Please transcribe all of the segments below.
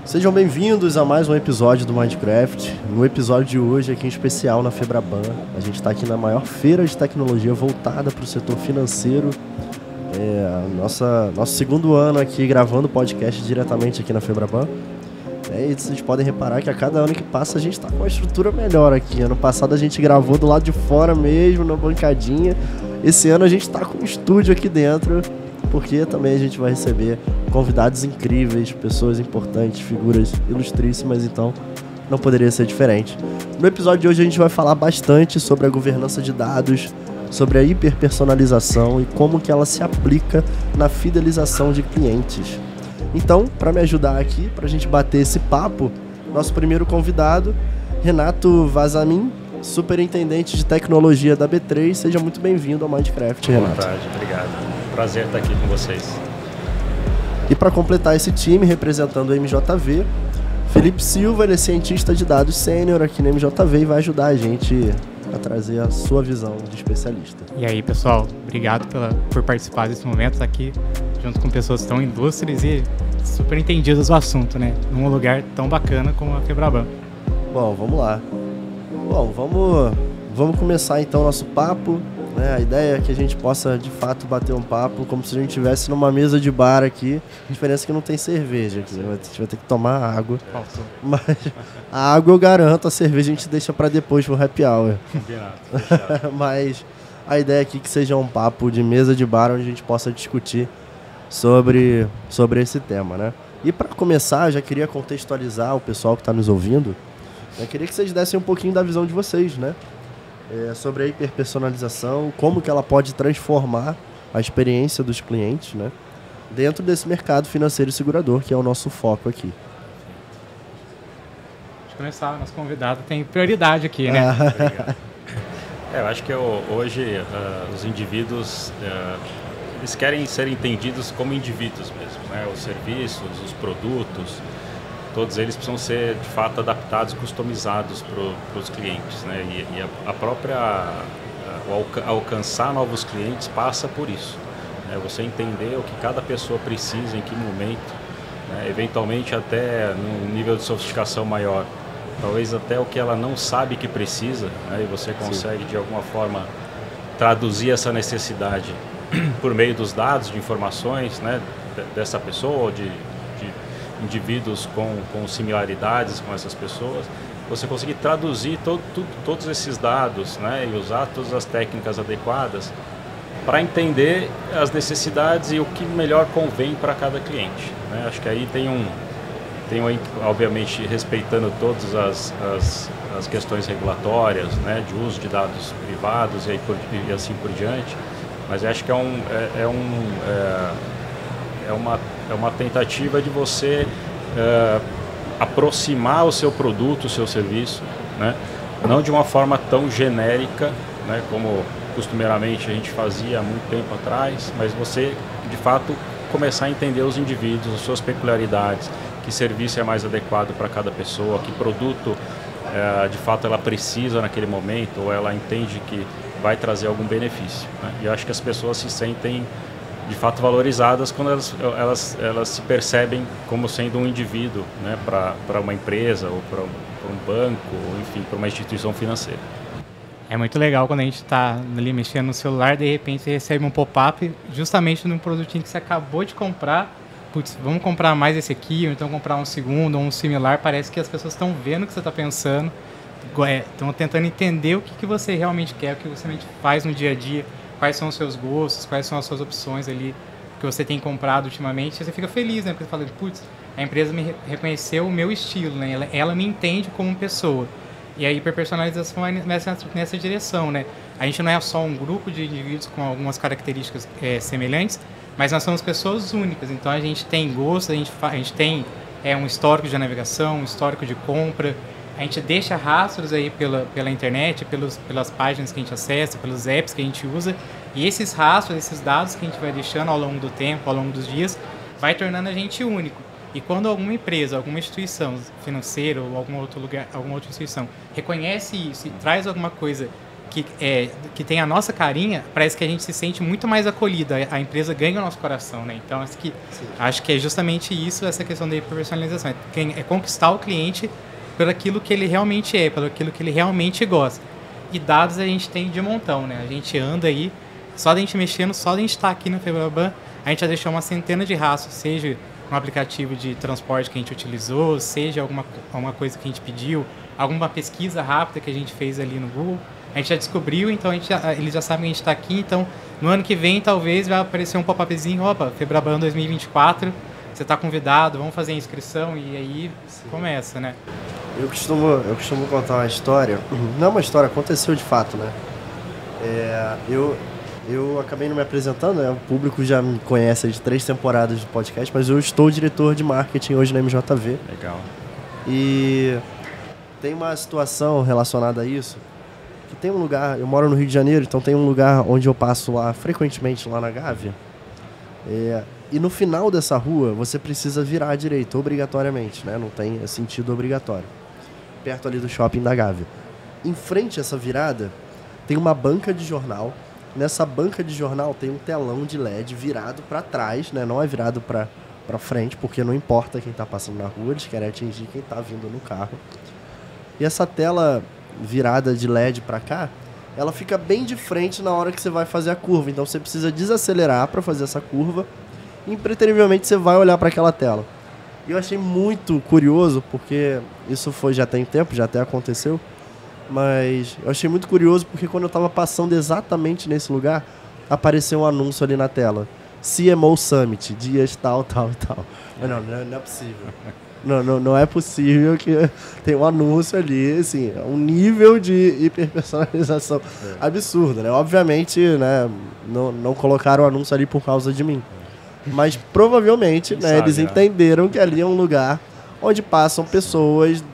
Sejam bem-vindos a mais um episódio do Minecraft. No episódio de hoje, aqui em especial na Febraban, a gente está aqui na maior feira de tecnologia voltada para o setor financeiro. Nosso segundo ano aqui gravando podcast diretamente aqui na Febraban. E vocês podem reparar que a cada ano que passa a gente está com uma estrutura melhor aqui. Ano passado a gente gravou do lado de fora mesmo, na bancadinha. Esse ano a gente está com um estúdio aqui dentro, porque também a gente vai receber convidados incríveis, pessoas importantes, figuras ilustríssimas, então não poderia ser diferente. No episódio de hoje a gente vai falar bastante sobre a governança de dados, sobre a hiperpersonalização e como que ela se aplica na fidelização de clientes. Então, para me ajudar aqui, para a gente bater esse papo, nosso primeiro convidado, Renato Vazamin, superintendente de tecnologia da B3. Seja muito bem-vindo ao Minecraft, Renato. Boa tarde, obrigado. Prazer estar aqui com vocês. E para completar esse time, representando o MJV, Felipe Silva, ele é cientista de dados sênior aqui no MJV e vai ajudar a gente a trazer a sua visão de especialista. E aí, pessoal, obrigado por participar desse momento aqui, junto com pessoas tão ilustres e super entendidas do assunto, né? Num lugar tão bacana como a Febraban. Bom, vamos lá. Vamos começar então o nosso papo. A ideia é que a gente possa, de fato, bater um papo como se a gente estivesse numa mesa de bar aqui. A diferença é que não tem cerveja, quer dizer, a gente vai ter que tomar água. Faltou. Mas a água eu garanto, a cerveja a gente deixa para depois pro happy hour. Combinado. Mas a ideia aqui é que seja um papo de mesa de bar onde a gente possa discutir sobre esse tema, né? E para começar, já queria contextualizar o pessoal que está nos ouvindo. Eu queria que vocês dessem um pouquinho da visão de vocês, né? Sobre a hiperpersonalização, como que ela pode transformar a experiência dos clientes, né, dentro desse mercado financeiro e segurador, que é o nosso foco aqui. Deixa eu começar, nosso convidado tem prioridade aqui, né? Obrigado. Eu acho que hoje os indivíduos, eles querem ser entendidos como indivíduos mesmo, né? Os serviços, os produtos, todos eles precisam ser, de fato, adaptados, customizados para os clientes, né? E a própria alcançar novos clientes passa por isso, né? Você entender o que cada pessoa precisa, em que momento, né? Eventualmente até num nível de sofisticação maior, talvez até o que ela não sabe que precisa, né? E você consegue, de alguma forma, traduzir essa necessidade por meio dos dados, de informações, né? Dessa pessoa ou de indivíduos com similaridades com essas pessoas, você conseguir traduzir todos esses dados, né, e usar todas as técnicas adequadas para entender as necessidades e o que melhor convém para cada cliente, né? Acho que aí tem obviamente, respeitando todas as questões regulatórias, né, de uso de dados privados e assim por diante, mas eu acho que é uma tentativa de você aproximar o seu produto, o seu serviço, né? Não de uma forma tão genérica, né, como costumeiramente a gente fazia há muito tempo atrás, mas você, de fato, começar a entender os indivíduos, as suas peculiaridades, que serviço é mais adequado para cada pessoa, que produto, de fato, ela precisa naquele momento, ou ela entende que vai trazer algum benefício, né? E eu acho que as pessoas se sentem de fato valorizadas quando elas se percebem como sendo um indivíduo, né, para uma empresa ou para um banco, ou enfim, para uma instituição financeira. É muito legal quando a gente está ali mexendo no celular, de repente você recebe um pop-up justamente num produtinho que você acabou de comprar. Putz, vamos comprar mais esse aqui, ou então comprar um segundo ou um similar. Parece que as pessoas estão vendo o que você está pensando, estão tentando entender o que você realmente quer, o que você realmente faz no dia a dia, quais são os seus gostos, quais são as suas opções ali que você tem comprado ultimamente. E você fica feliz, né? Porque você fala, putz, a empresa me reconheceu o meu estilo, né? Ela me entende como pessoa. E a hiperpersonalização vai nessa direção, né? A gente não é só um grupo de indivíduos com algumas características semelhantes, mas nós somos pessoas únicas. Então a gente tem gosto, a gente tem um histórico de navegação, um histórico de compra. A gente deixa rastros aí pela internet, pelas páginas que a gente acessa, pelos apps que a gente usa. E esses rastros, esses dados que a gente vai deixando ao longo do tempo, ao longo dos dias, vai tornando a gente único. E quando alguma empresa, alguma instituição financeira ou algum outro lugar, alguma outra instituição reconhece isso e traz alguma coisa que tem a nossa carinha, parece que a gente se sente muito mais acolhido, a empresa ganha o nosso coração, né? Então, acho que é justamente isso, essa questão da hiperpersonalização, é conquistar o cliente pelo aquilo que ele realmente é, pelo aquilo que ele realmente gosta. E dados a gente tem de montão, né? A gente anda aí, só da gente mexendo, só da gente estar aqui no Febraban, a gente já deixou uma centena de rastros, seja um aplicativo de transporte que a gente utilizou, seja alguma coisa que a gente pediu, alguma pesquisa rápida que a gente fez ali no Google. A gente já descobriu, então eles já sabem que a gente está aqui, então no ano que vem talvez vai aparecer um pop-upzinho, opa, Febraban 2024, você está convidado, vamos fazer a inscrição, e aí começa, né? Eu costumo contar uma história, não é uma história, aconteceu de fato, né? Eu acabei não me apresentando, né? O público já me conhece de 3 temporadas do podcast, mas eu estou diretor de marketing hoje na MJV. Legal. E tem uma situação relacionada a isso, que tem um lugar, eu moro no Rio de Janeiro, então tem um lugar onde eu passo lá frequentemente, lá na Gávea. E no final dessa rua, você precisa virar à direita, obrigatoriamente, né? Não tem sentido obrigatório. Perto ali do shopping da Gávea. Em frente a essa virada, tem uma banca de jornal. Nessa banca de jornal tem um telão de LED virado para trás, né? Não é virado para frente, porque não importa quem está passando na rua, eles querem atingir quem está vindo no carro. E essa tela virada de LED para cá, ela fica bem de frente na hora que você vai fazer a curva. Então você precisa desacelerar para fazer essa curva e impreterivelmente você vai olhar para aquela tela. E eu achei muito curioso, porque isso já tem tempo, já até aconteceu, mas eu achei muito curioso porque quando eu estava passando exatamente nesse lugar, apareceu um anúncio ali na tela. CMO Summit, dias tal, tal e tal. Mas não é possível. Não é possível que tenha um anúncio ali, assim, um nível de hiperpersonalização absurdo, né? Obviamente, né, não colocaram o anúncio ali por causa de mim. Mas provavelmente, né, eles entenderam que ali é um lugar onde passam pessoas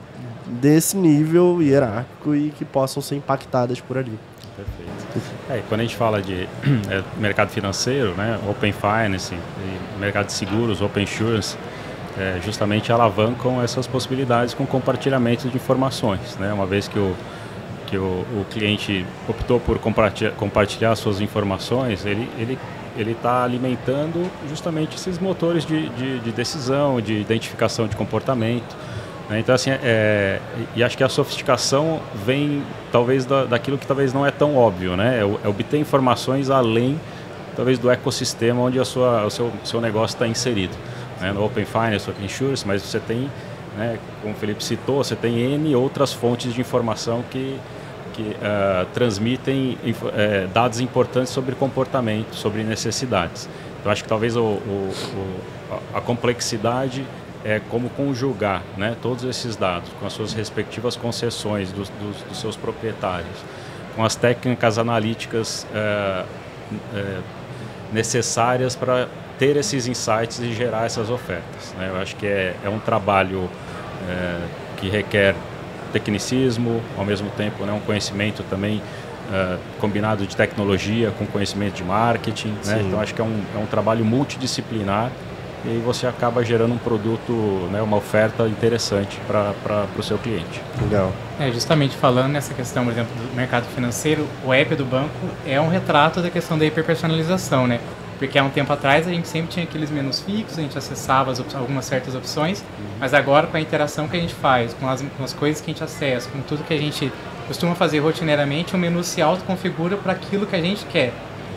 desse nível hierárquico e que possam ser impactadas por ali. Perfeito. Quando a gente fala de mercado financeiro, né, Open Finance, e mercado de seguros, Open Insurance, justamente alavancam essas possibilidades com compartilhamento de informações, né? Uma vez que o cliente optou por compartilhar suas informações, ele está alimentando justamente esses motores de decisão, de identificação de comportamento, né? Então, assim, e acho que a sofisticação vem talvez daquilo que talvez não é tão óbvio, né? É obter informações além, talvez, do ecossistema onde o seu negócio está inserido. No Open Finance, Open Insurance, mas você tem, né, como o Felipe citou, você tem N outras fontes de informação que transmitem dados importantes sobre comportamento, sobre necessidades. Então, acho que talvez a complexidade é como conjugar, né, todos esses dados com as suas respectivas concessões dos seus proprietários, com as técnicas analíticas necessárias para ter esses insights e gerar essas ofertas, né? Eu acho que é um trabalho que requer tecnicismo, ao mesmo tempo, né, um conhecimento também combinado de tecnologia com conhecimento de marketing, né? Então acho que é um trabalho multidisciplinar e aí você acaba gerando um produto, né, uma oferta interessante para o seu cliente. Legal. Justamente falando nessa questão, por exemplo, do mercado financeiro, o app do banco é um retrato da questão da hiperpersonalização, né? Porque há um tempo atrás a gente sempre tinha aqueles menus fixos, a gente acessava algumas certas opções, mas agora com a interação que a gente faz, com as coisas que a gente acessa, com tudo que a gente costuma fazer rotineiramente, o menu se autoconfigura para aquilo que a gente quer.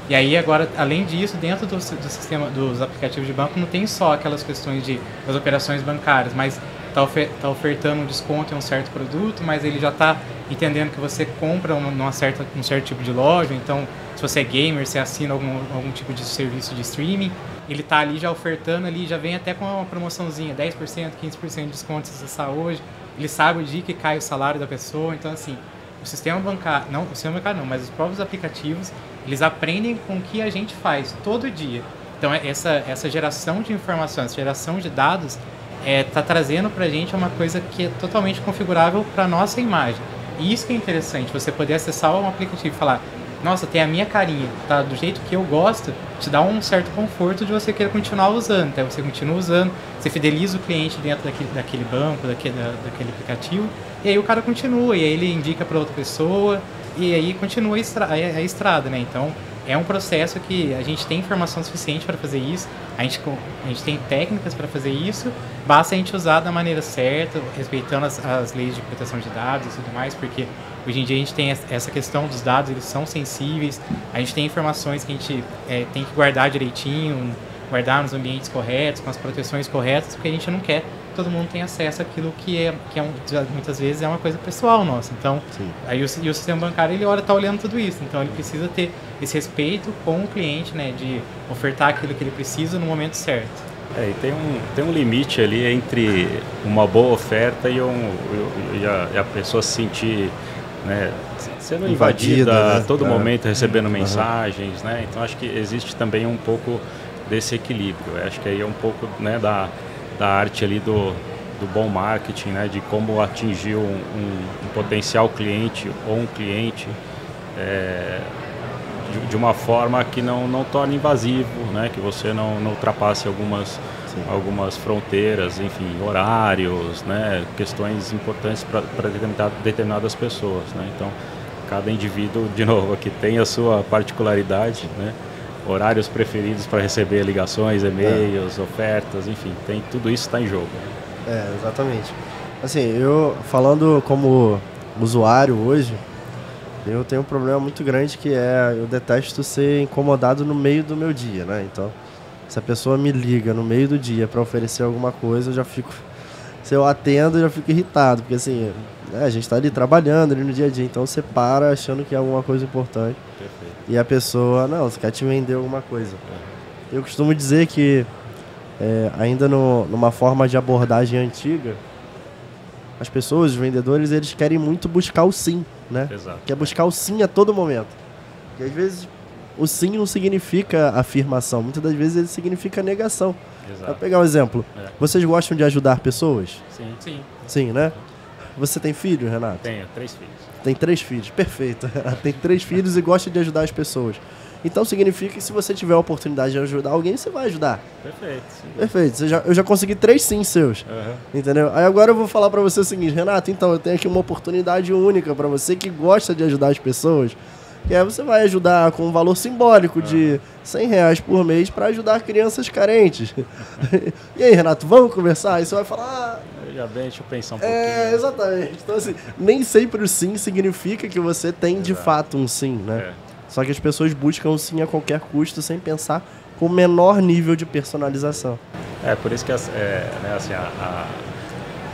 E aí agora, além disso, dentro do sistema dos aplicativos de banco, não tem só aquelas questões das operações bancárias, mas está ofertando um desconto em um certo produto, mas ele já está entendendo que você compra um certo tipo de loja, então se você é gamer, você assina algum tipo de serviço de streaming, ele está ali já ofertando, ali já vem até com uma promoçãozinha, 10%, 15% de desconto se acessar hoje, ele sabe o dia que cai o salário da pessoa, então assim, o sistema bancário não, mas os próprios aplicativos, eles aprendem com o que a gente faz todo dia. Então essa geração de informações, essa geração de dados, está trazendo para a gente uma coisa que é totalmente configurável para a nossa imagem. E isso que é interessante, você poder acessar um aplicativo e falar, nossa, tem a minha carinha, tá do jeito que eu gosto, te dá um certo conforto de você querer continuar usando. Então você continua usando, você fideliza o cliente dentro daquele banco, daquele aplicativo, e aí o cara continua, e aí ele indica para outra pessoa, e aí continua a estrada, né? Então é um processo que a gente tem informação suficiente para fazer isso, a gente tem técnicas para fazer isso, basta a gente usar da maneira certa, respeitando as leis de proteção de dados e tudo mais, porque hoje em dia a gente tem essa questão dos dados, eles são sensíveis, a gente tem informações que a gente tem que guardar direitinho, guardar nos ambientes corretos, com as proteções corretas, porque a gente não quer que todo mundo tenha acesso àquilo que muitas vezes é uma coisa pessoal nossa. Então, aí o sistema bancário, ele está olhando tudo isso, então ele precisa ter esse respeito com o cliente, né, de ofertar aquilo que ele precisa no momento certo. E tem um limite ali entre uma boa oferta e a pessoa se sentir, né, sendo invadida, né, a todo momento recebendo mensagens, né? Então acho que existe também um pouco desse equilíbrio. Eu acho que aí é um pouco, né, da arte ali do bom marketing, né, de como atingir um potencial cliente ou um cliente de uma forma que não torne invasivo, né, que você não ultrapasse algumas fronteiras, enfim, horários, né, questões importantes para determinadas pessoas, né? Então, cada indivíduo, de novo, aqui tem a sua particularidade, né? Horários preferidos para receber ligações, e-mails, ofertas, enfim, tudo isso está em jogo. Exatamente. Assim, eu falando como usuário hoje, eu tenho um problema muito grande que eu detesto ser incomodado no meio do meu dia, né? Então, se a pessoa me liga no meio do dia para oferecer alguma coisa, eu já fico... Se eu atendo, eu já fico irritado, porque assim, a gente está ali trabalhando ali no dia a dia, então você para achando que é alguma coisa importante. Perfeito. E a pessoa, você quer te vender alguma coisa. Eu costumo dizer que ainda numa forma de abordagem antiga, as pessoas, os vendedores, eles querem muito buscar o sim, né? Exato. Quer buscar o sim a todo momento. E às vezes o sim não significa afirmação, muitas das vezes ele significa negação. Exato. Vou pegar um exemplo. Vocês gostam de ajudar pessoas? Sim. Sim, né? Você tem filho, Renato? Tenho 3 filhos. Tem 3 filhos, perfeito. Tem 3 filhos e gosta de ajudar as pessoas. Então significa que se você tiver a oportunidade de ajudar alguém, você vai ajudar. Perfeito. Sim. Perfeito. Eu já consegui 3 sim seus. Entendeu? Aí agora eu vou falar pra você o seguinte, Renato, então eu tenho aqui uma oportunidade única pra você que gosta de ajudar as pessoas. Que você vai ajudar com um valor simbólico de R$100 por mês para ajudar crianças carentes. E aí, Renato, vamos conversar? Aí você vai falar... Já bem, deixa eu pensar um pouquinho. Exatamente. Então, assim, nem sempre o sim significa que você tem de fato um sim, né? Só que as pessoas buscam o sim a qualquer custo sem pensar com o menor nível de personalização. Por isso que a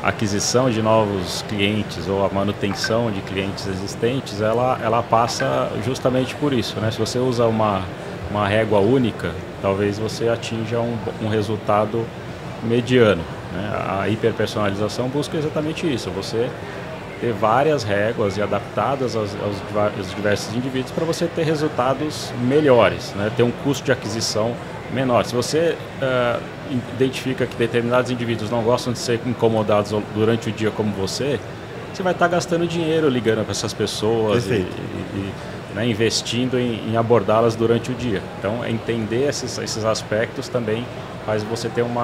aquisição de novos clientes ou a manutenção de clientes existentes, ela passa justamente por isso, né? Se você usa uma régua única, talvez você atinja um resultado mediano, né? A hiperpersonalização busca exatamente isso, você ter várias réguas e adaptadas aos diversos indivíduos para você ter resultados melhores, né? Ter um custo de aquisição menor. Se você identifica que determinados indivíduos não gostam de ser incomodados durante o dia como você vai estar gastando dinheiro ligando para essas pessoas e né, investindo em abordá-las durante o dia. Então, entender esses aspectos também faz você ter um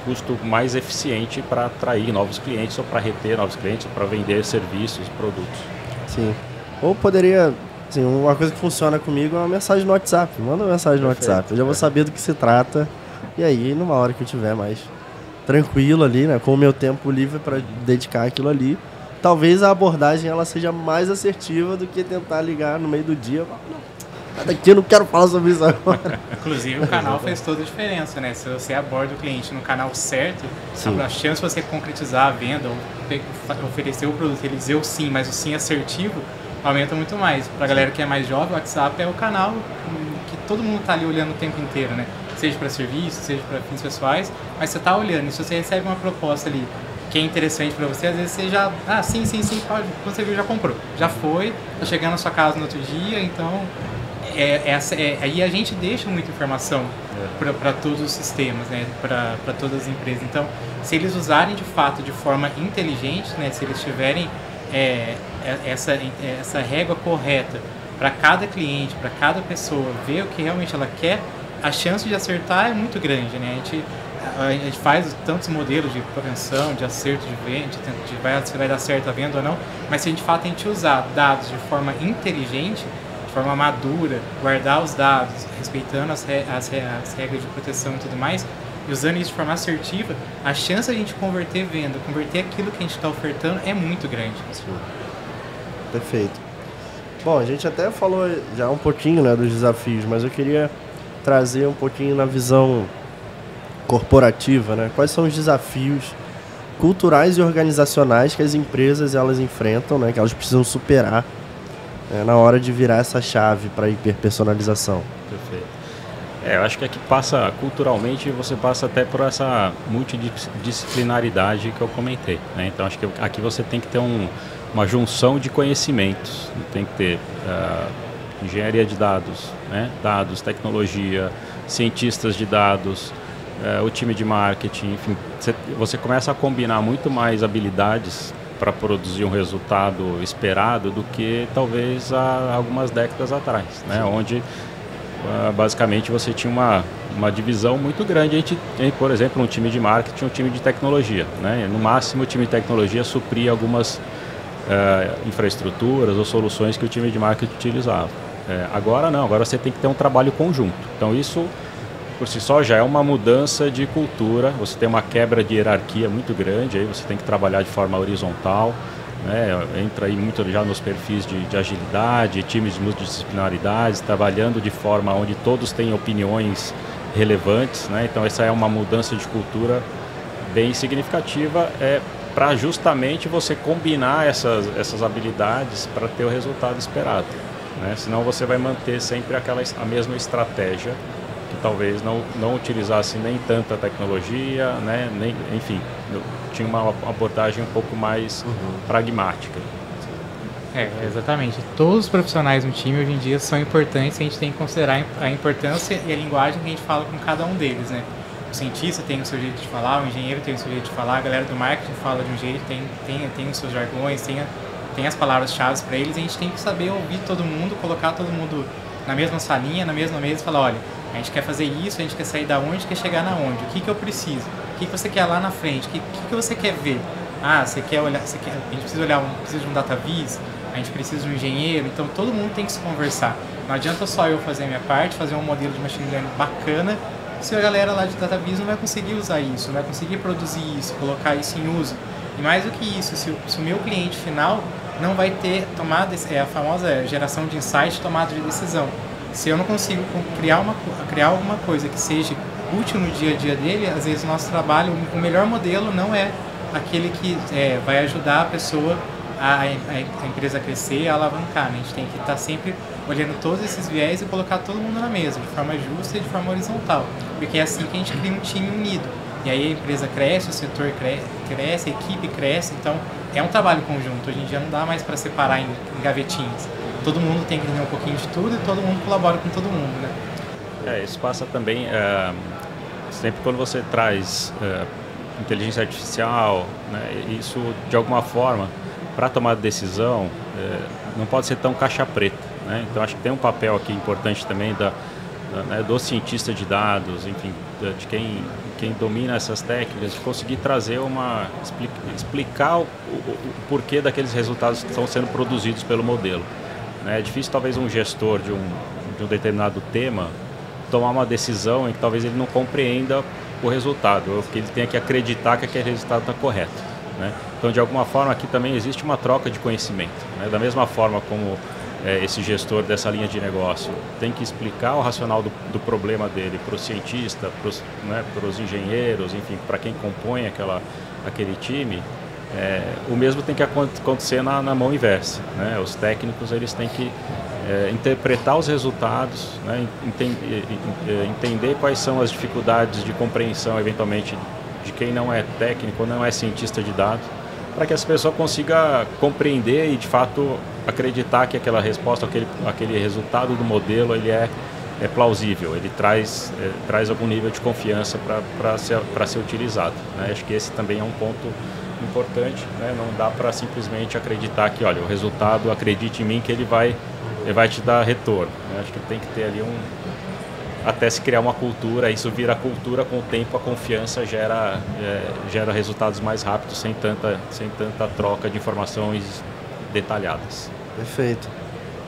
custo mais eficiente para atrair novos clientes ou para reter novos clientes ou para vender serviços, produtos. Sim. Ou poderia... Assim, uma coisa que funciona comigo é uma mensagem no WhatsApp. Manda uma mensagem no WhatsApp. Eu já vou saber do que se trata. E aí, numa hora que eu tiver mais tranquilo ali, né, com o meu tempo livre para dedicar aquilo ali, talvez a abordagem ela seja mais assertiva do que tentar ligar no meio do dia. Não, daqui eu não quero falar sobre isso agora. Inclusive, o canal faz toda a diferença, né? Se você aborda o cliente no canal certo, a chance de você concretizar a venda, ou oferecer o produto, ele dizer o sim, mas o sim assertivo, aumenta muito mais. Pra galera que é mais jovem, o WhatsApp é o canal que todo mundo tá ali olhando o tempo inteiro, né? Seja para serviço, seja para fins pessoais, mas você tá olhando. E se você recebe uma proposta ali que é interessante para você, às vezes você já... sim, pode. Quando você viu, já comprou. Já foi, tá chegando na sua casa no outro dia, então... aí a gente deixa muita informação para todos os sistemas, né? Para todas as empresas. Então, se eles usarem de fato de forma inteligente, né? Se eles tiverem essa régua correta para cada cliente, para cada pessoa, ver o que realmente ela quer, a chance de acertar é muito grande, né? A gente faz tantos modelos de prevenção, de acerto de venda, se vai dar certo a venda ou não, mas se de fato a gente usar dados de forma inteligente, de forma madura, guardar os dados, respeitando as regras de proteção e tudo mais, e usando isso de forma assertiva, a chance de a gente converter venda, converter aquilo que a gente está ofertando é muito grande. Sim. Perfeito. Bom, a gente até falou já um pouquinho, né, dos desafios, mas eu queria trazer um pouquinho na visão corporativa, né? Quais são os desafios culturais e organizacionais que as empresas elas enfrentam, né, que elas precisam superar, né, na hora de virar essa chave para a hiperpersonalização. Perfeito. Eu acho que aqui passa, culturalmente, você passa até por essa multidisciplinaridade que eu comentei, né? Então, acho que aqui você tem que ter uma junção de conhecimentos. Tem que ter engenharia de dados, né? Dados, tecnologia, cientistas de dados, o time de marketing, enfim. Você começa a combinar muito mais habilidades para produzir um resultado esperado do que talvez há algumas décadas atrás, né? Onde basicamente você tinha uma divisão muito grande entre, por exemplo, um time de marketing e um time de tecnologia, né? No máximo o time de tecnologia supria algumas infraestruturas ou soluções que o time de marketing utilizava. Agora não, agora você tem que ter um trabalho conjunto. Então isso por si só já é uma mudança de cultura, você tem uma quebra de hierarquia muito grande, aí você tem que trabalhar de forma horizontal, né? Entra aí muito já nos perfis de agilidade, times de multidisciplinaridades, trabalhando de forma onde todos têm opiniões relevantes, né? Então essa é uma mudança de cultura bem significativa, para justamente você combinar essas habilidades para ter o resultado esperado, né? Senão você vai manter sempre a mesma estratégia, que talvez não utilizasse nem tanta tecnologia, né? Enfim, tinha uma abordagem um pouco mais pragmática. Exatamente. Todos os profissionais no time hoje em dia são importantes, a gente tem que considerar a importância e a linguagem que a gente fala com cada um deles, né? O cientista tem o seu jeito de falar, o engenheiro tem o seu jeito de falar, a galera do marketing fala de um jeito, tem os seus jargões, tem as palavras-chave para eles, a gente tem que saber ouvir todo mundo, colocar todo mundo na mesma salinha, na mesma mesa e falar, olha, a gente quer fazer isso, a gente quer sair da onde, quer chegar na onde, o que eu preciso, o que você quer lá na frente, o que você quer ver? Você quer olhar, a gente precisa de um dataviz, a gente precisa de um engenheiro, então todo mundo tem que se conversar. Não adianta só eu fazer a minha parte, fazer um modelo de machine learning bacana, se a galera lá de dataviz não vai conseguir usar isso, não vai conseguir produzir isso, colocar isso em uso. E mais do que isso, se o meu cliente final não vai ter tomada, a famosa geração de insight, tomada de decisão. Se eu não consigo criar alguma coisa que seja útil no dia a dia dele, às vezes o nosso trabalho, o melhor modelo não é aquele que vai ajudar a pessoa, a empresa a crescer, a alavancar, né? A gente tem que estar sempre olhando todos esses viés e colocar todo mundo na mesa, de forma justa e de forma horizontal, porque é assim que a gente cria um time unido. E aí a empresa cresce, o setor cresce, a equipe cresce, então é um trabalho conjunto. Hoje em dia não dá mais para separar em gavetinhas. Todo mundo tem que entender um pouquinho de tudo e todo mundo colabora com todo mundo, né? Isso passa também, sempre quando você traz inteligência artificial, né, isso de alguma forma, para tomar decisão, não pode ser tão caixa preta, né? Então acho que tem um papel aqui importante também do cientista de dados, enfim, de quem domina essas técnicas, de conseguir trazer explicar o porquê daqueles resultados que estão sendo produzidos pelo modelo. É difícil talvez um gestor de um determinado tema tomar uma decisão em que talvez ele não compreenda o resultado, ou que ele tenha que acreditar que aquele resultado está correto, né? Então, de alguma forma, aqui também existe uma troca de conhecimento, né? Da mesma forma como esse gestor dessa linha de negócio tem que explicar o racional do problema dele para o cientista, para os engenheiros, enfim, para quem compõe aquele time, o mesmo tem que acontecer na mão inversa, né? Os técnicos eles têm que interpretar os resultados, né? Entender quais são as dificuldades de compreensão, eventualmente, de quem não é técnico, não é cientista de dados, para que essa pessoa consiga compreender e, de fato, acreditar que aquela resposta, aquele resultado do modelo, ele é plausível, ele traz algum nível de confiança para ser utilizado, né? Acho que esse também é um ponto importante, né? Não dá para simplesmente acreditar que, olha, o resultado, acredite em mim que ele vai vai te dar retorno, né? Acho que tem que ter ali até se criar uma cultura, isso vira cultura, com o tempo a confiança gera resultados mais rápidos, sem tanta troca de informações detalhadas. Perfeito.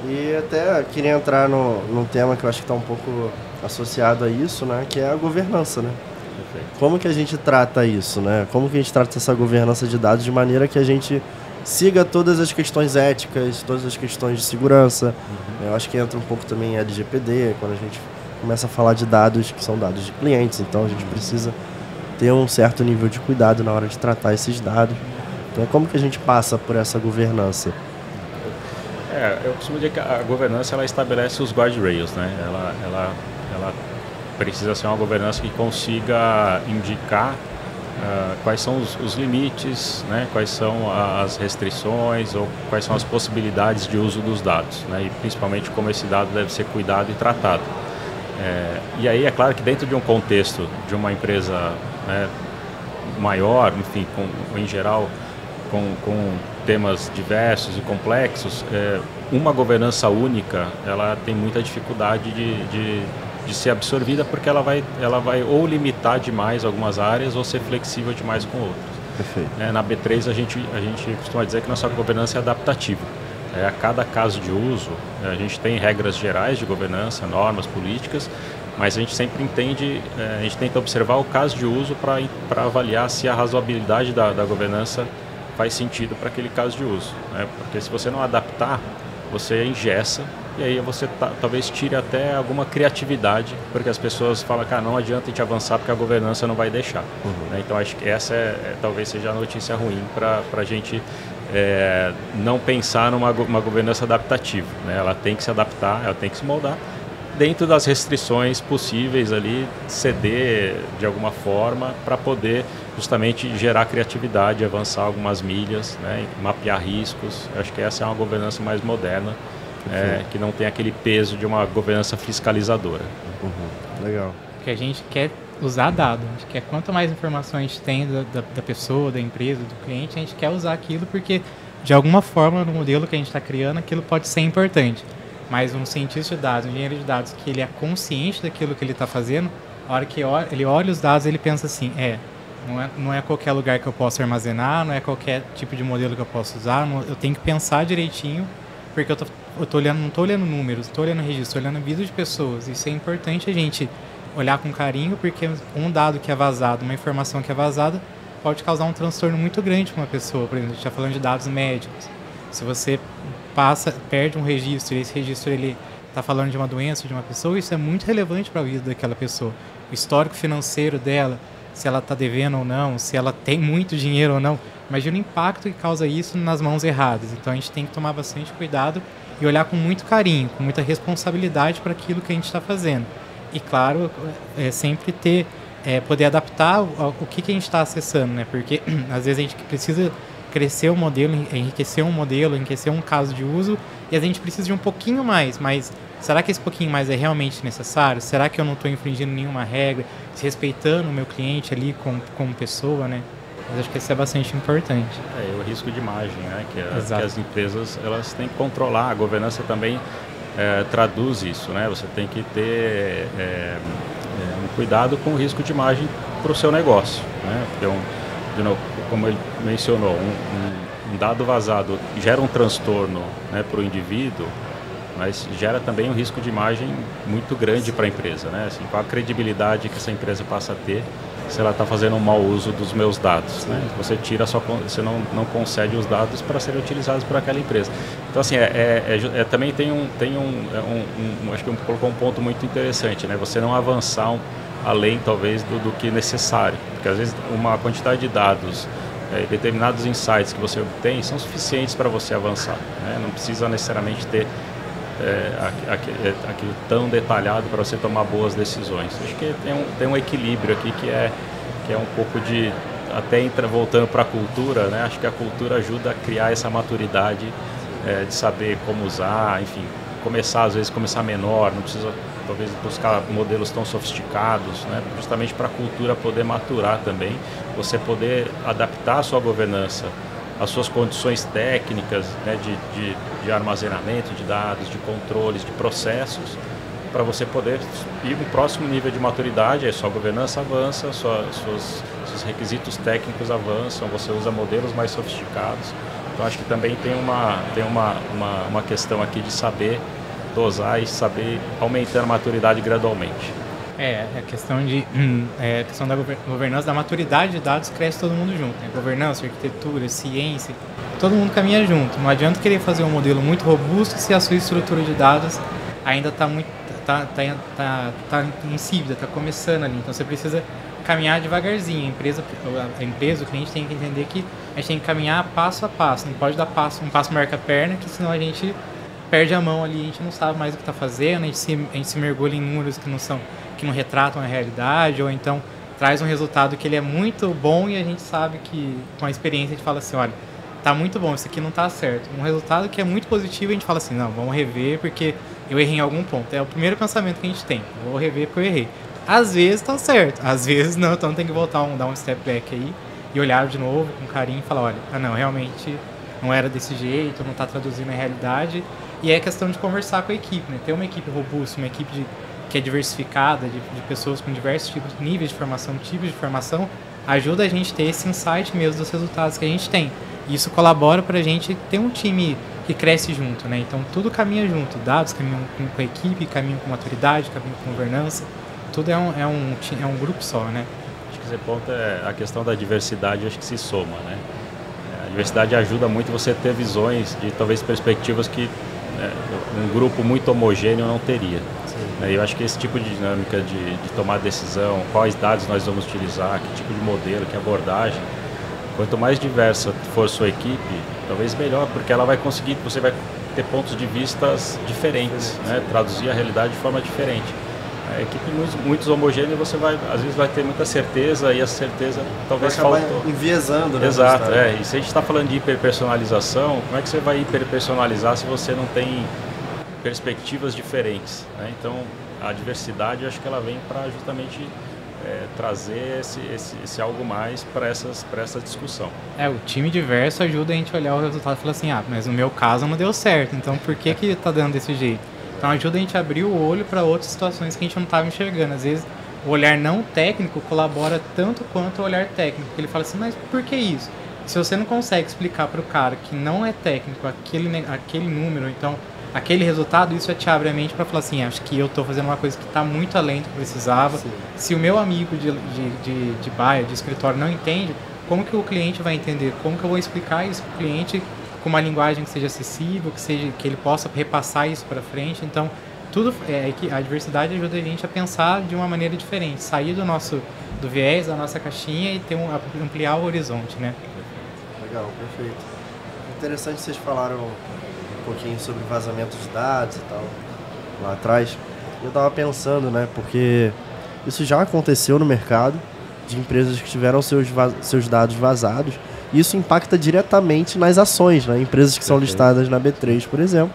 E até queria entrar num tema que eu acho que está um pouco associado a isso, né, que é a governança, né? Perfeito. Como que a gente trata isso, né? Como que a gente trata essa governança de dados de maneira que a gente siga todas as questões éticas, todas as questões de segurança. Eu acho que entra um pouco também em LGPD, quando a gente começa a falar de dados que são dados de clientes, então a gente precisa ter um certo nível de cuidado na hora de tratar esses dados. Então, como que a gente passa por essa governança? Eu costumo dizer que a governança ela estabelece os guardrails, né? Ela precisa ser uma governança que consiga indicar quais são os limites, né? Quais são as restrições ou quais são as possibilidades de uso dos dados, né? E principalmente como esse dado deve ser cuidado e tratado. E aí é claro que dentro de um contexto de uma empresa, né, maior, enfim, em geral com temas diversos e complexos, uma governança única ela tem muita dificuldade de ser absorvida, porque ela vai ou limitar demais algumas áreas ou ser flexível demais com outras. Perfeito. Na B3 a gente costuma dizer que nossa governança é adaptativa. A cada caso de uso, a gente tem regras gerais de governança, normas, políticas, mas a gente sempre a gente tenta observar o caso de uso para avaliar se a razoabilidade da governança faz sentido para aquele caso de uso, né? Porque se você não adaptar, você engessa e aí você talvez tire até alguma criatividade, porque as pessoas falam que não adianta a gente avançar porque a governança não vai deixar. Né? Então acho que essa talvez seja a notícia ruim para a gente não pensar numa governança adaptativa, né? Ela tem que se adaptar, ela tem que se moldar dentro das restrições possíveis ali, ceder de alguma forma para poder justamente gerar criatividade, avançar algumas milhas, né? Mapear riscos. Eu acho que essa é uma governança mais moderna, que não tem aquele peso de uma governança fiscalizadora. Legal. Porque a gente quer usar dados, a gente quer quanto mais informações a gente tem da pessoa, da empresa, do cliente, a gente quer usar aquilo porque de alguma forma no modelo que a gente está criando aquilo pode ser importante. Mas um cientista de dados, um engenheiro de dados que ele é consciente daquilo que ele está fazendo, a hora que ele olha os dados ele pensa assim, não é qualquer lugar que eu posso armazenar, não é qualquer tipo de modelo que eu posso usar, eu tenho que pensar direitinho, porque não estou olhando números, estou olhando registro, estou olhando vida de pessoas. Isso é importante a gente olhar com carinho, porque um dado que é vazado, uma informação que é vazada, pode causar um transtorno muito grande para uma pessoa. Por exemplo, a gente está falando de dados médicos. Se você perde um registro e esse registro ele está falando de uma doença de uma pessoa, isso é muito relevante para a vida daquela pessoa. O histórico financeiro dela, se ela está devendo ou não, se ela tem muito dinheiro ou não. Imagina o impacto que causa isso nas mãos erradas. Então a gente tem que tomar bastante cuidado e olhar com muito carinho, com muita responsabilidade para aquilo que a gente está fazendo. E claro, sempre poder adaptar o que a gente está acessando, né? Porque às vezes a gente precisa crescer o modelo, enriquecer um caso de uso, e a gente precisa de um pouquinho mais, mas será que esse pouquinho mais é realmente necessário? Será que eu não estou infringindo nenhuma regra, se respeitando o meu cliente ali como pessoa, né? Mas acho que isso é bastante importante. O risco de imagem, né? Que as empresas elas têm que controlar. A governança também traduz isso, né? Você tem que ter um cuidado com o risco de imagem para o seu negócio, né? Porque como ele mencionou, um dado vazado gera um transtorno, né, para o indivíduo, mas gera também um risco de imagem muito grande para a empresa, né? Assim, qual a credibilidade que essa empresa passa a ter se ela está fazendo um mau uso dos meus dados, né? Você você não concede os dados para serem utilizados por aquela empresa. Então assim, também acho que colocou um ponto muito interessante, né? Você não avançar além talvez do que necessário, porque às vezes uma quantidade de dados, determinados insights que você obtém são suficientes para você avançar, né? Não precisa necessariamente ter aquilo tão detalhado para você tomar boas decisões. Acho que tem um equilíbrio aqui que é um pouco de, até voltando para a cultura, né? Acho que a cultura ajuda a criar essa maturidade de saber como usar, enfim, às vezes começar menor, não precisa talvez buscar modelos tão sofisticados, né? Justamente para a cultura poder maturar também, você poder adaptar a sua governança as suas condições técnicas, né, de armazenamento de dados, de controles, de processos, para você poder ir no próximo nível de maturidade. Aí sua governança avança, seus requisitos técnicos avançam, você usa modelos mais sofisticados. Então acho que também tem uma questão aqui de saber dosar e saber aumentar a maturidade gradualmente. A questão da governança, da maturidade de dados, cresce todo mundo junto, né? Governança, arquitetura, ciência, todo mundo caminha junto. Não adianta querer fazer um modelo muito robusto se a sua estrutura de dados ainda está insípida, está começando ali. Então você precisa caminhar devagarzinho. A empresa, o cliente tem que entender que a gente tem que caminhar passo a passo. Não pode dar um passo marca a perna, que senão a gente perde a mão ali, a gente não sabe mais o que está fazendo, a gente se mergulha em números que não retratam a realidade, ou então traz um resultado que ele é muito bom e a gente sabe que com a experiência a gente fala assim, olha, tá muito bom, isso aqui não tá certo. Um resultado que é muito positivo, a gente fala assim, não, vamos rever porque eu errei em algum ponto. É o primeiro pensamento que a gente tem, vou rever porque eu errei. Às vezes tá certo, às vezes não, então tem que voltar, dar um step back aí e olhar de novo com carinho e falar, olha, não, realmente não era desse jeito, não tá traduzindo a realidade. E é questão de conversar com a equipe, né? Ter uma equipe robusta, uma equipe que é diversificada, de pessoas com diversos níveis de formação, tipos de formação, ajuda a gente a ter esse insight mesmo dos resultados que a gente tem. E isso colabora para a gente ter um time que cresce junto, né? Então tudo caminha junto, dados caminham com a equipe, caminham com maturidade, caminham com governança, tudo é um grupo só, né? Acho que esse ponto é a questão da diversidade, acho que se soma, né? A diversidade ajuda muito você a ter visões de talvez perspectivas que um grupo muito homogêneo não teria. Eu acho que esse tipo de dinâmica de tomar decisão, quais dados nós vamos utilizar, que tipo de modelo, que abordagem, quanto mais diversa for sua equipe, talvez melhor, porque ela vai conseguir, você vai ter pontos de vistas diferentes, né? Traduzir a realidade de forma diferente. A equipe muito homogênea, você às vezes vai ter muita certeza e a certeza talvez faltou. Enviesando, né? Exato, E se a gente está falando de hiperpersonalização, como é que você vai hiperpersonalizar se você não tem perspectivas diferentes, né? Então, a diversidade, eu acho que ela vem para justamente trazer esse algo mais para essa discussão. O time diverso ajuda a gente a olhar o resultado e falar assim, mas no meu caso não deu certo, então por que está dando desse jeito? Então ajuda a gente a abrir o olho para outras situações que a gente não estava enxergando. Às vezes o olhar não técnico colabora tanto quanto o olhar técnico. Ele fala assim, mas por que isso? Se você não consegue explicar para o cara que não é técnico aquele número, então aquele resultado, isso te abre a mente para falar assim, acho que eu estou fazendo uma coisa que está muito além do que precisava. Sim. Se o meu amigo de buyer, de escritório não entende, como que o cliente vai entender? Como que eu vou explicar isso para o cliente com uma linguagem que seja acessível, que ele possa repassar isso para frente? Então, a diversidade ajuda a gente a pensar de uma maneira diferente, sair do viés, da nossa caixinha e ampliar o horizonte, né? Legal, perfeito. Interessante vocês falaram um pouquinho sobre vazamento de dados e tal, lá atrás. Eu tava pensando, né, porque isso já aconteceu no mercado, de empresas que tiveram seus dados vazados, e isso impacta diretamente nas ações, né, empresas que são listadas na B3, por exemplo.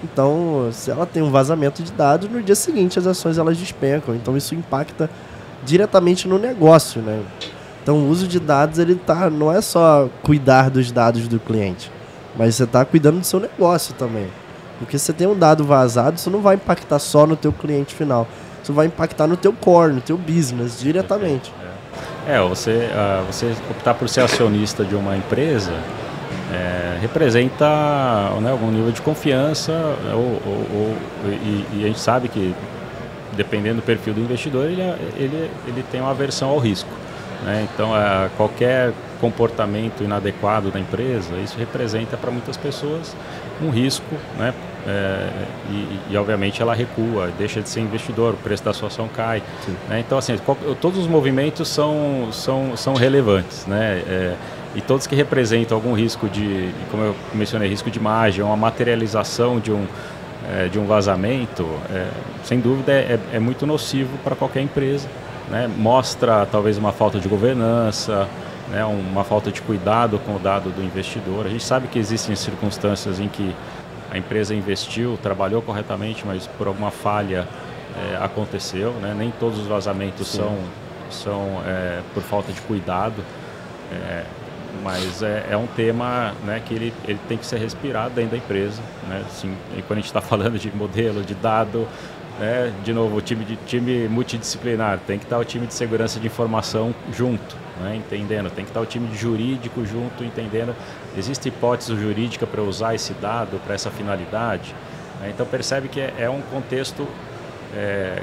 Então, se ela tem um vazamento de dados, no dia seguinte as ações elas despencam, então isso impacta diretamente no negócio, né. Então, o uso de dados, não é só cuidar dos dados do cliente, mas você está cuidando do seu negócio também. Porque se você tem um dado vazado, isso não vai impactar só no teu cliente final. Isso vai impactar no teu core, no teu business, diretamente. Você optar por ser acionista de uma empresa representa, né, algum nível de confiança e a gente sabe que, dependendo do perfil do investidor, ele tem uma aversão ao risco. Né? Então, qualquer comportamento inadequado da empresa, isso representa para muitas pessoas um risco, né? E obviamente ela recua, deixa de ser investidor, o preço da sua ação cai. Né? Então, assim, todos os movimentos são relevantes, né? E todos que representam algum risco como eu mencionei, risco de imagem, uma materialização de um vazamento, sem dúvida é muito nocivo para qualquer empresa. Né? Mostra talvez uma falta de governança, né? Uma falta de cuidado com o dado do investidor. A gente sabe que existem circunstâncias em que a empresa investiu, trabalhou corretamente, mas por alguma falha aconteceu. Né? Nem todos os vazamentos são por falta de cuidado. mas é um tema, né, que ele tem que ser respirado dentro da empresa, né? Assim, e quando a gente está falando de modelo, de dado, né, de novo, o time multidisciplinar, tem que estar o time de segurança de informação junto, né, entendendo, tem que estar o time de jurídico junto, entendendo, existe hipótese jurídica para usar esse dado para essa finalidade, né? Então percebe que é um contexto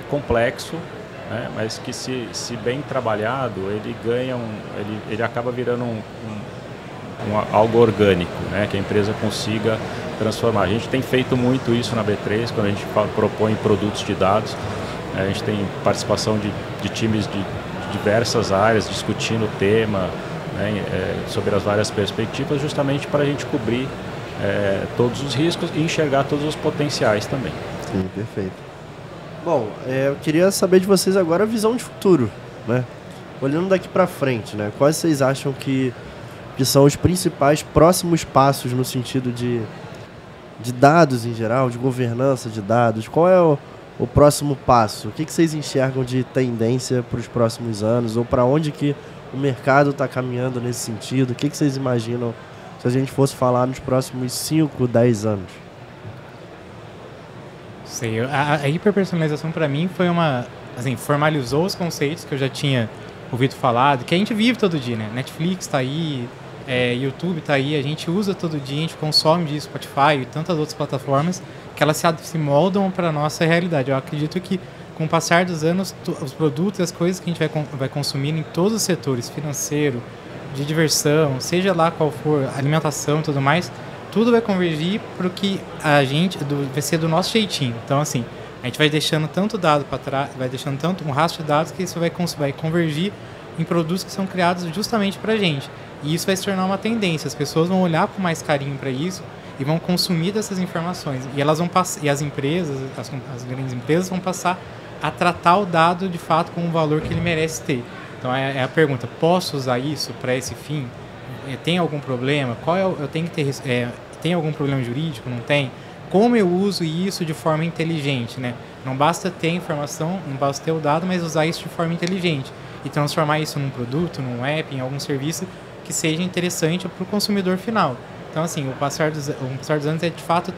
complexo, né, mas que se bem trabalhado, ele ganha ele acaba virando algo orgânico, né, que a empresa consiga transformar. A gente tem feito muito isso na B3, quando a gente propõe produtos de dados. A gente tem participação de times de diversas áreas discutindo o tema, né, sobre as várias perspectivas, justamente para a gente cobrir todos os riscos e enxergar todos os potenciais também. Sim, perfeito. Bom, eu queria saber de vocês agora a visão de futuro, né? Olhando daqui para frente, né? Quais vocês acham que são os principais próximos passos no sentido de dados em geral, de governança de dados? Qual é o próximo passo? O que vocês enxergam de tendência para os próximos anos? Ou para onde que o mercado está caminhando nesse sentido? O que vocês imaginam se a gente fosse falar nos próximos 5, 10 anos? Sei, a hiperpersonalização para mim foi assim, formalizou os conceitos que eu já tinha ouvido falar, que a gente vive todo dia, né? Netflix está aí, YouTube está aí, a gente usa todo dia, a gente consome de Spotify e tantas outras plataformas que elas se moldam para a nossa realidade. Eu acredito que com o passar dos anos, os produtos e as coisas que a gente vai consumir em todos os setores, financeiro, de diversão, seja lá qual for, alimentação e tudo mais, tudo vai convergir para o que vai ser do nosso jeitinho. Então, assim, a gente vai deixando tanto dado para trás, vai deixando tanto um rastro de dados que isso vai convergir em produtos que são criados justamente para a gente. E isso vai se tornar uma tendência. As pessoas vão olhar com mais carinho para isso e vão consumir dessas informações. E elas vão e as empresas, as grandes empresas vão passar a tratar o dado de fato com o valor que ele merece ter. Então é a pergunta: posso usar isso para esse fim? Tem algum problema? Eu tenho que ter tem algum problema jurídico? Não tem? Como eu uso isso de forma inteligente, né? Não basta ter informação, não basta ter o dado, mas usar isso de forma inteligente e transformar isso num produto, num app, em algum serviço que seja interessante para o consumidor final. Então, assim, o passar dos anos é de fato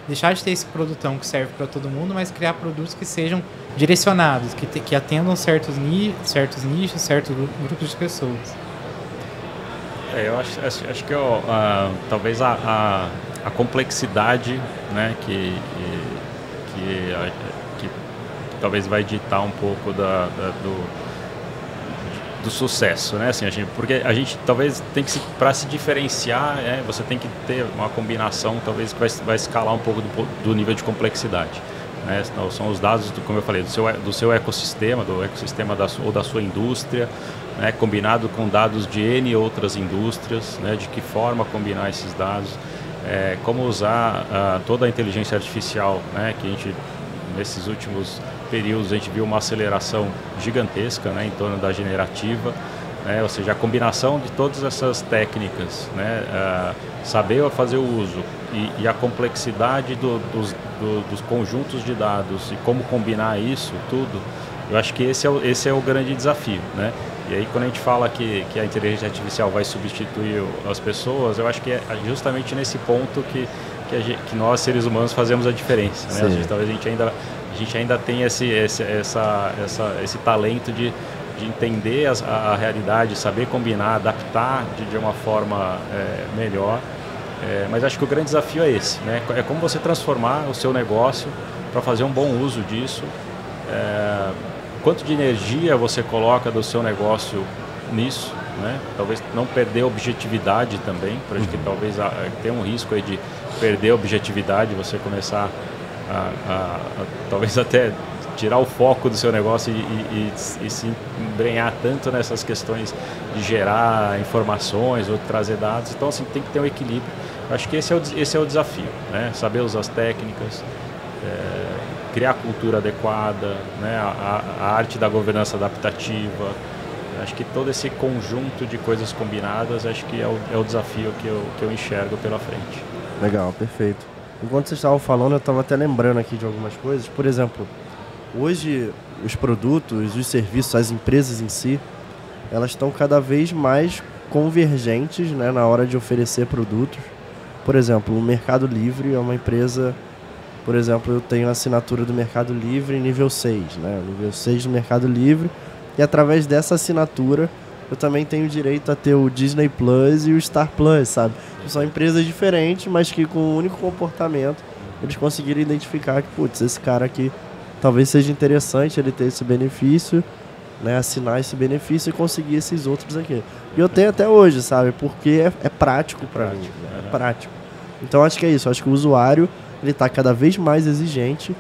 deixar de ter esse produtão que serve para todo mundo, mas criar produtos que sejam direcionados, que atendam certos nichos, certos grupos de pessoas. Eu acho que talvez a complexidade, né, que talvez vai ditar um pouco do sucesso, né? Assim, porque a gente talvez tem que para se diferenciar, você tem que ter uma combinação, talvez que vai escalar um pouco do nível de complexidade, né? São os dados, como eu falei, do seu ecossistema, ou da sua indústria, né? Combinado com dados de N outras indústrias, né? De que forma combinar esses dados, como usar toda a inteligência artificial, né? Que a gente, nesses últimos períodos, a gente viu uma aceleração gigantesca, né, em torno da generativa, né, ou seja, a combinação de todas essas técnicas, né, saber fazer o uso e a complexidade dos conjuntos de dados e como combinar isso tudo, eu acho que esse é o grande desafio, né? E aí, quando a gente fala que a inteligência artificial vai substituir as pessoas, eu acho que é justamente nesse ponto que nós, seres humanos, fazemos a diferença, né? Talvez a gente ainda tenha esse talento de entender a realidade, saber combinar, adaptar de uma forma melhor. Mas acho que o grande desafio é esse, né? É como você transformar o seu negócio para fazer um bom uso disso. Quanto de energia você coloca do seu negócio nisso, né? Talvez não perder a objetividade também, porque talvez tenha um risco aí de perder a objetividade, você começar talvez até tirar o foco do seu negócio e se embrenhar tanto nessas questões de gerar informações ou de trazer dados. Então, assim, tem que ter um equilíbrio. Eu acho que esse é o desafio, né? Saber usar as técnicas, criar a cultura adequada, né? A arte da governança adaptativa. Acho que todo esse conjunto de coisas combinadas, acho que é o desafio que eu enxergo pela frente. Legal, perfeito. Enquanto vocês estavam falando, eu estava até lembrando aqui de algumas coisas. Por exemplo, hoje os produtos, os serviços, as empresas em si, elas estão cada vez mais convergentes, né, na hora de oferecer produtos. Por exemplo, o Mercado Livre é uma empresa... Por exemplo, eu tenho a assinatura do Mercado Livre nível 6, né? Nível 6 do Mercado Livre. E através dessa assinatura, eu também tenho direito a ter o Disney Plus e o Star Plus, sabe? São empresas diferentes, mas que com um único comportamento, eles conseguiram identificar que, putz, esse cara aqui talvez seja interessante ele ter esse benefício, né? Assinar esse benefício e conseguir esses outros aqui. E eu tenho até hoje, sabe? Porque é prático para mim. É prático. Então, acho que é isso. Acho que o usuário... ele está cada vez mais exigente,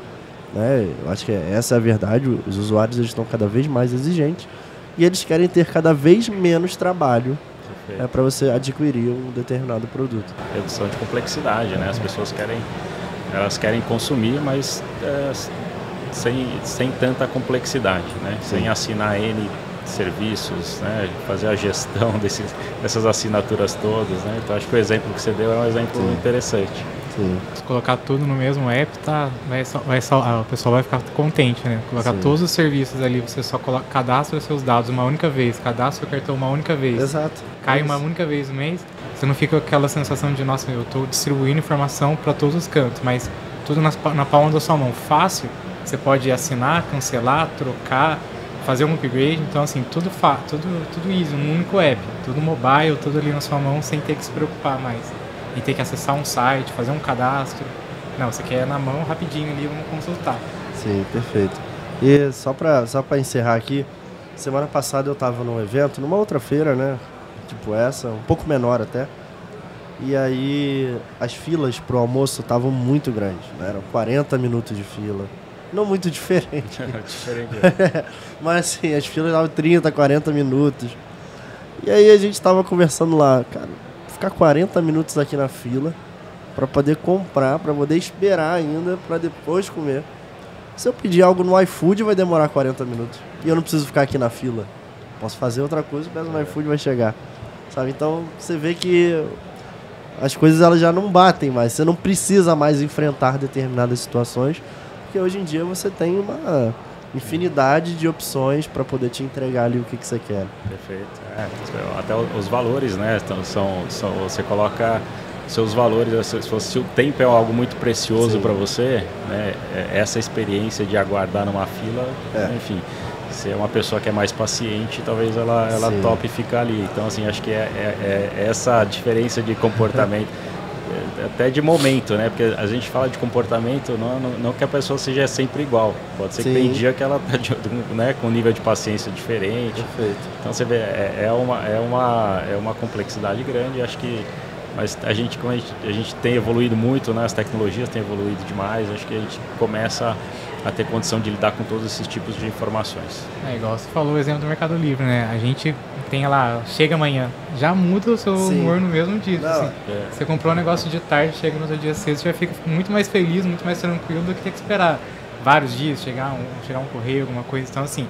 né? Eu acho que essa é a verdade. Os usuários estão cada vez mais exigentes e eles querem ter cada vez menos trabalho para você adquirir um determinado produto. Redução de complexidade, né? As pessoas querem consumir, mas sem tanta complexidade, né? Sem assinar N serviços, né? Fazer a gestão dessas assinaturas todas, né? Então acho que o exemplo que você deu é um exemplo interessante. Sim. Se colocar tudo no mesmo app, o pessoal vai ficar contente, né? Colocar todos os serviços ali, você só cadastra os seus dados uma única vez, cadastra o cartão uma única vez. Exato. Cai uma única vez no mês, você não fica com aquela sensação de, nossa, eu estou distribuindo informação para todos os cantos, mas tudo na palma da sua mão. Fácil, você pode assinar, cancelar, trocar, fazer um upgrade, então assim, tudo isso, um único app, tudo mobile, tudo ali na sua mão, sem ter que se preocupar mais. E ter que acessar um site, fazer um cadastro. Não, você quer na mão, rapidinho ali, vamos consultar. Sim, perfeito. E só pra encerrar aqui, semana passada eu tava num evento, numa outra feira, né? Tipo essa, um pouco menor até. E aí as filas pro almoço estavam muito grandes, né? Eram 40 minutos de fila. Não muito diferente. Mas assim, as filas davam 30, 40 minutos. E aí a gente tava conversando lá, cara, ficar 40 minutos aqui na fila para poder comprar, para poder esperar ainda para depois comer. Se eu pedir algo no iFood vai demorar 40 minutos e eu não preciso ficar aqui na fila. Posso fazer outra coisa, peço no iFood vai chegar. Sabe? Então você vê que as coisas elas já não batem mais. Você não precisa mais enfrentar determinadas situações, porque hoje em dia você tem uma infinidade de opções para poder te entregar ali o que você quer. Perfeito. Até os valores, né? Você coloca seus valores, se o tempo é algo muito precioso para você, né? Essa experiência de aguardar numa fila, enfim, se é uma pessoa que é mais paciente, talvez ela tope ficar ali. Então, assim, acho que é essa diferença de comportamento. Até de momento, né? Porque a gente fala de comportamento, não que a pessoa seja sempre igual. Pode ser que tem dia que ela está né, com um nível de paciência diferente. Perfeito. Então você vê, é uma complexidade grande. Acho que, mas como a gente tem evoluído muito, né? As tecnologias têm evoluído demais. Acho que a gente começa a ter condição de lidar com todos esses tipos de informações. Igual você falou o exemplo do Mercado Livre, né? A gente tem lá, chega amanhã, já muda o seu humor no mesmo dia. Assim. Você comprou um negócio de tarde, chega no outro dia cedo, você já fica muito mais feliz, muito mais tranquilo do que ter que esperar vários dias, chegar um correio, alguma coisa. Então, assim,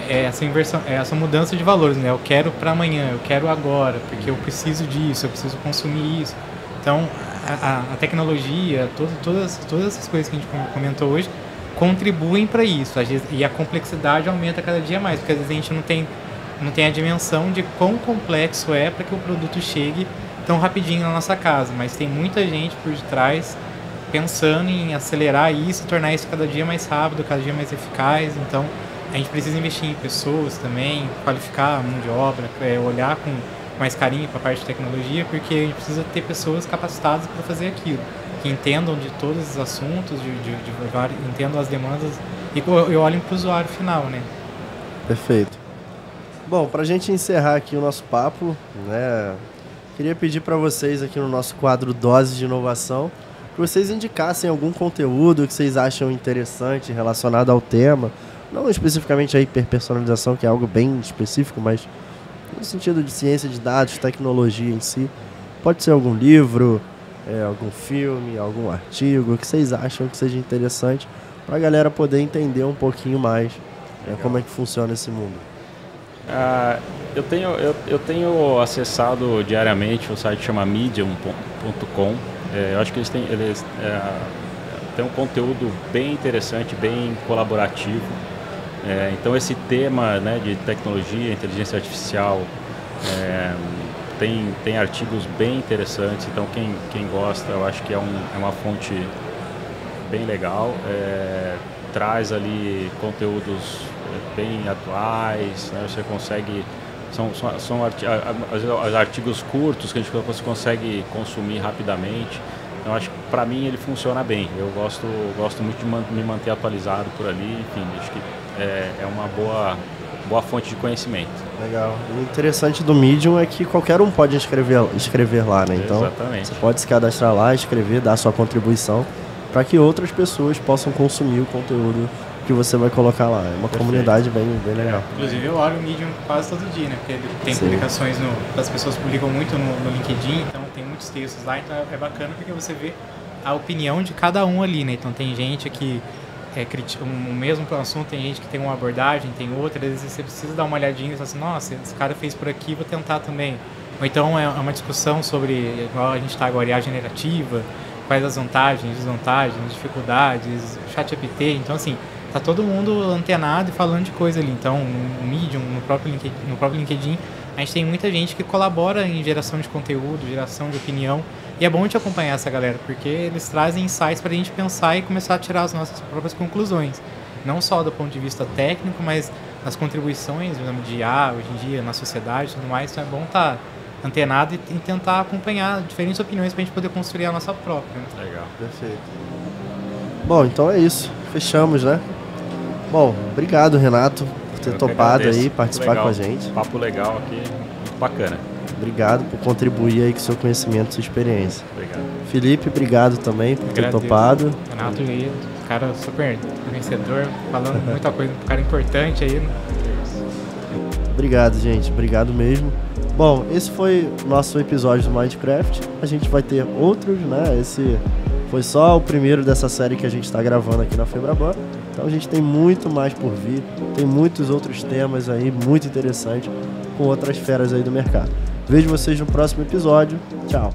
essa inversão, essa mudança de valores, né? Eu quero para amanhã, eu quero agora, porque eu preciso disso, eu preciso consumir isso. Então, a tecnologia, todas essas coisas que a gente comentou hoje, contribuem para isso, e a complexidade aumenta cada dia mais, porque às vezes a gente não tem a dimensão de quão complexo é para que o produto chegue tão rapidinho na nossa casa, mas tem muita gente por detrás pensando em acelerar isso, tornar isso cada dia mais rápido, cada dia mais eficaz. Então a gente precisa investir em pessoas também, qualificar a mão de obra, olhar com mais carinho para a parte de tecnologia, porque a gente precisa ter pessoas capacitadas para fazer aquilo, que entendam de todos os assuntos, entendam as demandas e olhem para o usuário final, né? Perfeito. Bom, para a gente encerrar aqui o nosso papo, né, queria pedir para vocês aqui no nosso quadro Doses de Inovação, que vocês indicassem algum conteúdo que vocês acham interessante relacionado ao tema, não especificamente a hiperpersonalização, que é algo bem específico, mas no sentido de ciência de dados, tecnologia em si. Pode ser algum livro, algum filme, algum artigo que vocês acham que seja interessante para a galera poder entender um pouquinho mais como é que funciona esse mundo. Eu tenho acessado diariamente o site que chama medium.com. Eu acho que eles têm um conteúdo bem interessante, bem colaborativo. Então esse tema, né, de tecnologia, inteligência artificial, tem artigos bem interessantes, então quem gosta, eu acho que é uma fonte bem legal. Traz ali conteúdos bem atuais, né? Você consegue... São artigos curtos que você consegue consumir rapidamente. Então, acho que para mim ele funciona bem. Eu gosto muito de me manter atualizado por ali. Enfim, acho que é uma boa fonte de conhecimento. Legal. O interessante do Medium é que qualquer um pode escrever lá, né? Então, exatamente. Você pode se cadastrar lá, escrever, dar sua contribuição para que outras pessoas possam consumir o conteúdo que você vai colocar lá. É uma comunidade bem legal. Inclusive eu olho o Medium quase todo dia, né? Porque ele tem publicações, as pessoas publicam muito no LinkedIn, então tem muitos textos lá, então é bacana porque você vê a opinião de cada um ali, né? Então tem gente que critica o mesmo assunto, tem gente que tem uma abordagem, tem outra, às vezes você precisa dar uma olhadinha e falar assim, nossa, esse cara fez por aqui, vou tentar também. Ou então é uma discussão sobre, igual a gente está agora, IA generativa, quais as vantagens, desvantagens, dificuldades, ChatGPT, então assim, tá todo mundo antenado e falando de coisa ali. Então, no Medium, no próprio LinkedIn, a gente tem muita gente que colabora em geração de conteúdo, geração de opinião. E é bom de acompanhar essa galera, porque eles trazem insights para a gente pensar e começar a tirar as nossas próprias conclusões. Não só do ponto de vista técnico, mas as contribuições de IA hoje em dia, na sociedade e tudo mais. Então é bom estar antenado e tentar acompanhar diferentes opiniões para a gente poder construir a nossa própria. Né? Legal. Perfeito. Bom, então é isso. Fechamos, né? Bom, obrigado, Renato, por ter topado aí, participar com a gente. Papo legal aqui, muito bacana. Obrigado por contribuir aí com seu conhecimento e sua experiência. Obrigado. Felipe, obrigado também por ter topado. Renato aí, cara super vencedor, falando muita coisa, um cara importante aí. Né? Obrigado, gente. Obrigado mesmo. Bom, esse foi o nosso episódio do Minecraft. A gente vai ter outros, né? Esse foi só o primeiro dessa série que a gente está gravando aqui na Febraban. Então a gente tem muito mais por vir. Tem muitos outros temas aí muito interessantes com outras feras aí do mercado. Vejo vocês no próximo episódio. Tchau.